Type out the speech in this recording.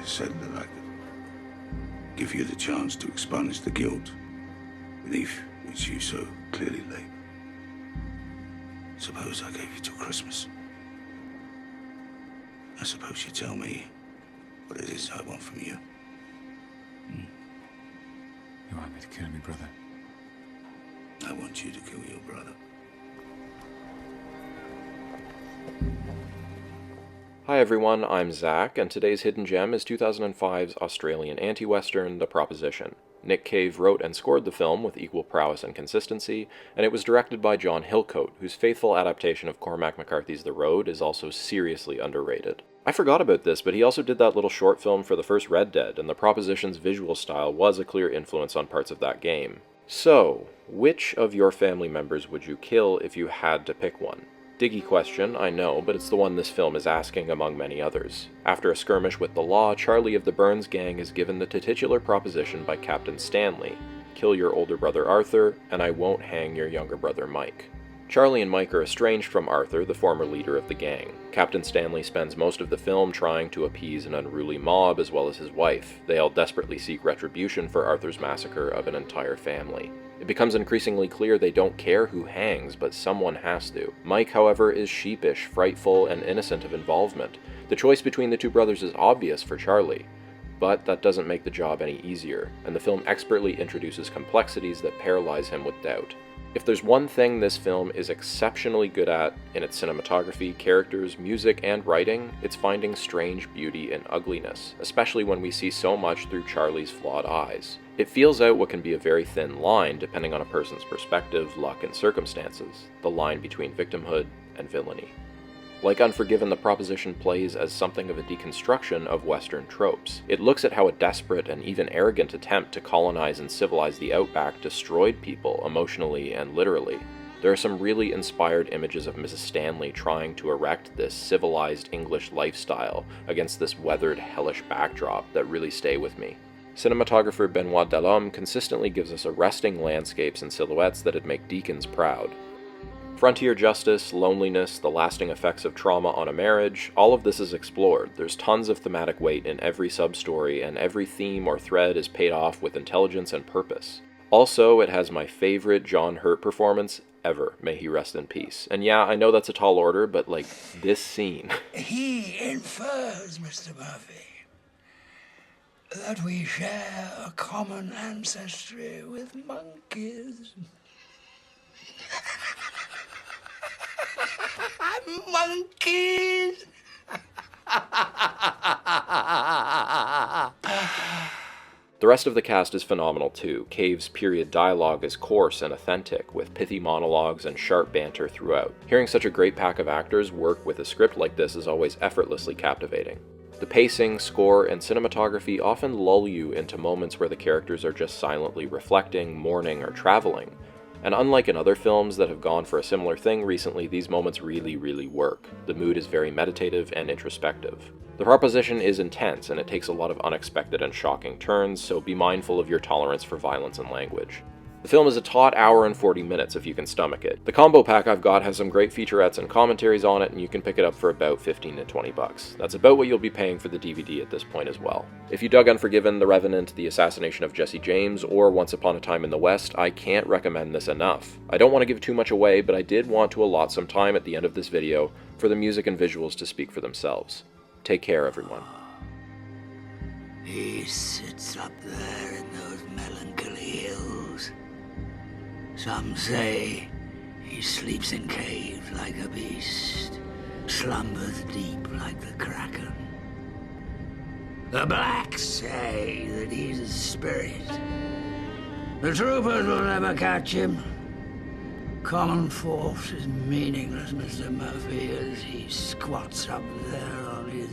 said that I could give you the chance to expunge the guilt beneath which you so clearly lay. Suppose I gave you till Christmas. I suppose you tell me what it is I want from you. You want me to kill me brother? I want you to kill your brother. Hi everyone, I'm Zach, and today's Hidden Gem is 2005's Australian anti-western, The Proposition. Nick Cave wrote and scored the film with equal prowess and consistency, and it was directed by John Hillcoat, whose faithful adaptation of Cormac McCarthy's The Road is also seriously underrated. I forgot about this, but he also did that little short film for the first Red Dead, and The Proposition's visual style was a clear influence on parts of that game. So, which of your family members would you kill if you had to pick one? Diggy question, I know, but it's the one this film is asking among many others. After a skirmish with the law, Charlie of the Burns gang is given the titular proposition by Captain Stanley: kill your older brother Arthur, and I won't hang your younger brother Mike. Charlie and Mike are estranged from Arthur, the former leader of the gang. Captain Stanley spends most of the film trying to appease an unruly mob as well as his wife. They all desperately seek retribution for Arthur's massacre of an entire family. It becomes increasingly clear they don't care who hangs, but someone has to. Mike, however, is sheepish, frightful, and innocent of involvement. The choice between the two brothers is obvious for Charlie, but that doesn't make the job any easier, and the film expertly introduces complexities that paralyze him with doubt. If there's one thing this film is exceptionally good at in its cinematography, characters, music, and writing, it's finding strange beauty in ugliness, especially when we see so much through Charlie's flawed eyes. It feels out what can be a very thin line depending on a person's perspective, luck, and circumstances, the line between victimhood and villainy. Like Unforgiven, The Proposition plays as something of a deconstruction of Western tropes. It looks at how a desperate and even arrogant attempt to colonize and civilize the Outback destroyed people emotionally and literally. There are some really inspired images of Mrs. Stanley trying to erect this civilized English lifestyle against this weathered, hellish backdrop that really stay with me. Cinematographer Benoit Delhomme consistently gives us arresting landscapes and silhouettes that'd make Deakins proud. Frontier justice, loneliness, the lasting effects of trauma on a marriage, all of this is explored. There's tons of thematic weight in every sub-story, and every theme or thread is paid off with intelligence and purpose. Also, it has my favorite John Hurt performance ever, may he rest in peace. And yeah, I know that's a tall order, but like, this scene. He infers, Mr. Murphy, that we share a common ancestry with monkeys. Monkeys! The rest of the cast is phenomenal too. Cave's period dialogue is coarse and authentic, with pithy monologues and sharp banter throughout. Hearing such a great pack of actors work with a script like this is always effortlessly captivating. The pacing, score, and cinematography often lull you into moments where the characters are just silently reflecting, mourning, or traveling. And unlike in other films that have gone for a similar thing recently, these moments really work. The mood is very meditative and introspective. The Proposition is intense, and it takes a lot of unexpected and shocking turns, so be mindful of your tolerance for violence and language. The film is a taut hour and 40 minutes if you can stomach it. The combo pack I've got has some great featurettes and commentaries on it, and you can pick it up for about 15 to 20 bucks. That's about what you'll be paying for the DVD at this point as well. If you dug Unforgiven, The Revenant, The Assassination of Jesse James, or Once Upon a Time in the West, I can't recommend this enough. I don't want to give too much away, but I did want to allot some time at the end of this video for the music and visuals to speak for themselves. Take care, everyone. He sits up there in those melancholy hills. Some say he sleeps in caves like a beast, slumbers deep like the kraken. The blacks say that he's a spirit. The troopers will never catch him. Common force is meaningless, Mr. Murphy, as he squats up there on his